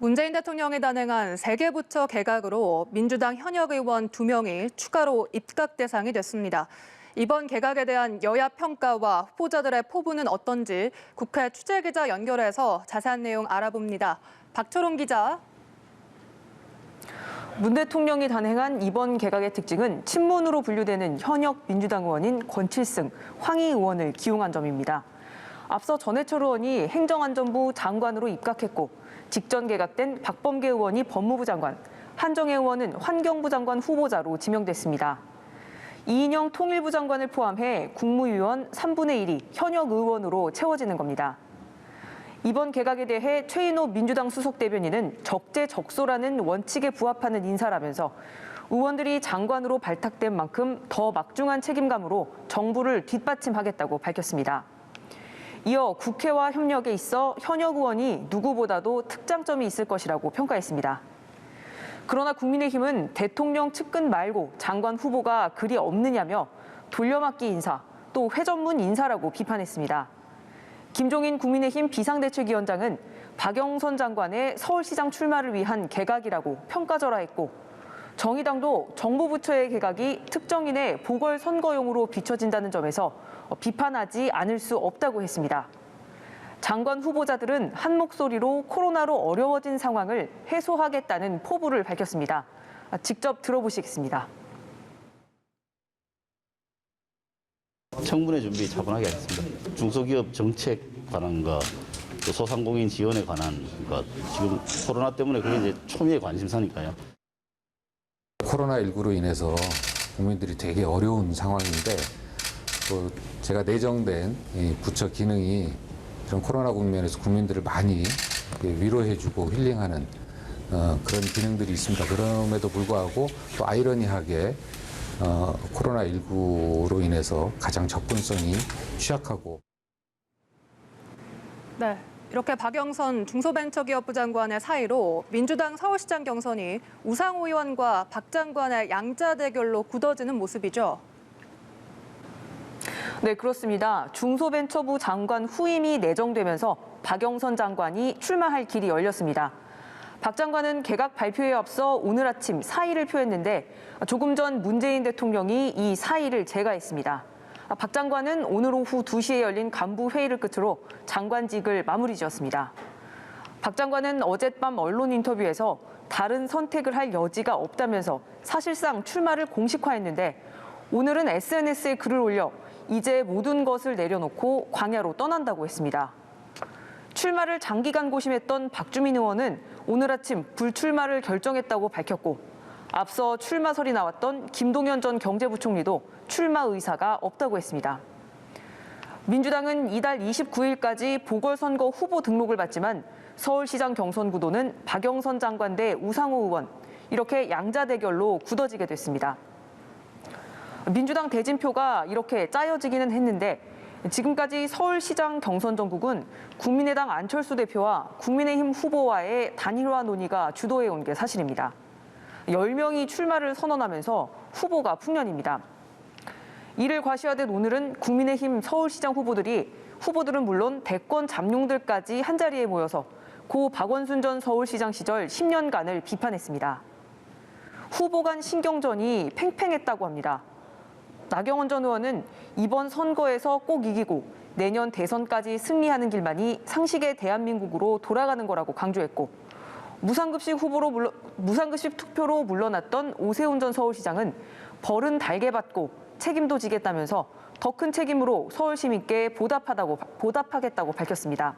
문재인 대통령이 단행한 세 개 부처 개각으로 민주당 현역 의원 2명이 추가로 입각 대상이 됐습니다. 이번 개각에 대한 여야 평가와 후보자들의 포부는 어떤지 국회 취재기자 연결해서 자세한 내용 알아봅니다. 박철웅 기자. 문 대통령이 단행한 이번 개각의 특징은 친문으로 분류되는 현역 민주당 의원인 권칠승, 황희 의원을 기용한 점입니다. 앞서 전해철 의원이 행정안전부 장관으로 입각했고 직전 개각된 박범계 의원이 법무부 장관, 한정혜 의원은 환경부 장관 후보자로 지명됐습니다. 이인영 통일부 장관을 포함해 국무위원 3분의 1이 현역 의원으로 채워지는 겁니다. 이번 개각에 대해 최인호 민주당 수석 대변인은 적재적소라는 원칙에 부합하는 인사라면서 의원들이 장관으로 발탁된 만큼 더 막중한 책임감으로 정부를 뒷받침하겠다고 밝혔습니다. 이어 국회와 협력에 있어 현역 의원이 누구보다도 특장점이 있을 것이라고 평가했습니다. 그러나 국민의힘은 대통령 측근 말고 장관 후보가 그리 없느냐며 돌려막기 인사, 또 회전문 인사라고 비판했습니다. 김종인 국민의힘 비상대책위원장은 박영선 장관의 서울시장 출마를 위한 개각이라고 평가절하했고 정의당도 정부 부처의 개각이 특정인의 보궐선거용으로 비춰진다는 점에서 비판하지 않을 수 없다고 했습니다. 장관 후보자들은 한 목소리로 코로나로 어려워진 상황을 해소하겠다는 포부를 밝혔습니다. 직접 들어보시겠습니다. 청문회 준비 차분하게 하겠습니다. 중소기업 정책 관한 것, 또 소상공인 지원에 관한 것, 지금 코로나 때문에 그게 이제 초미의 관심사니까요. 코로나19로 인해서 국민들이 되게 어려운 상황인데 또 제가 내정된 이 부처 기능이 이런 코로나 국면에서 국민들을 많이 위로해주고 힐링하는 그런 기능들이 있습니다. 그럼에도 불구하고 또 아이러니하게 코로나19로 인해서 가장 접근성이 취약하고 네, 이렇게 박영선 중소벤처기업부 장관의 사이로 민주당 서울시장 경선이 우상호 의원과 박 장관의 양자 대결로 굳어지는 모습이죠. 네, 그렇습니다. 중소벤처부 장관 후임이 내정되면서 박영선 장관이 출마할 길이 열렸습니다. 박 장관은 개각 발표에 앞서 오늘 아침 사의를 표했는데 조금 전 문재인 대통령이 이 사의를 제거했습니다. 박 장관은 오늘 오후 2시에 열린 간부 회의를 끝으로 장관직을 마무리 지었습니다. 박 장관은 어젯밤 언론 인터뷰에서 다른 선택을 할 여지가 없다면서 사실상 출마를 공식화했는데 오늘은 SNS에 글을 올려 이제 모든 것을 내려놓고 광야로 떠난다고 했습니다. 출마를 장기간 고심했던 박주민 의원은 오늘 아침 불출마를 결정했다고 밝혔고 앞서 출마설이 나왔던 김동연 전 경제부총리도 출마 의사가 없다고 했습니다. 민주당은 이달 29일까지 보궐선거 후보 등록을 받지만 서울시장 경선 구도는 박영선 장관 대 우상호 의원, 이렇게 양자 대결로 굳어지게 됐습니다. 민주당 대진표가 이렇게 짜여지기는 했는데 지금까지 서울시장 경선 전국은 국민의당 안철수 대표와 국민의힘 후보와의 단일화 논의가 주도해온 게 사실입니다. 10명이 출마를 선언하면서 후보가 풍년입니다. 이를 과시하듯 오늘은 국민의힘 서울시장 후보들은 물론 대권 잠룡들까지 한자리에 모여서 고 박원순 전 서울시장 시절 10년간을 비판했습니다. 후보 간 신경전이 팽팽했다고 합니다. 나경원 전 의원은 이번 선거에서 꼭 이기고 내년 대선까지 승리하는 길만이 상식의 대한민국으로 돌아가는 거라고 강조했고 무상급식 투표로 물러났던 오세훈 전 서울시장은 벌은 달게 받고 책임도 지겠다면서 더 큰 책임으로 서울 시민께 보답하겠다고 밝혔습니다.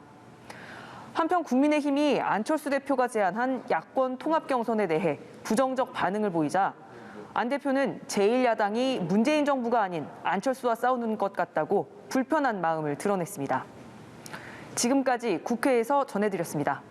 한편 국민의힘이 안철수 대표가 제안한 야권 통합 경선에 대해 부정적 반응을 보이자 안 대표는 제1야당이 문재인 정부가 아닌 안철수와 싸우는 것 같다고 불편한 마음을 드러냈습니다. 지금까지 국회에서 전해드렸습니다.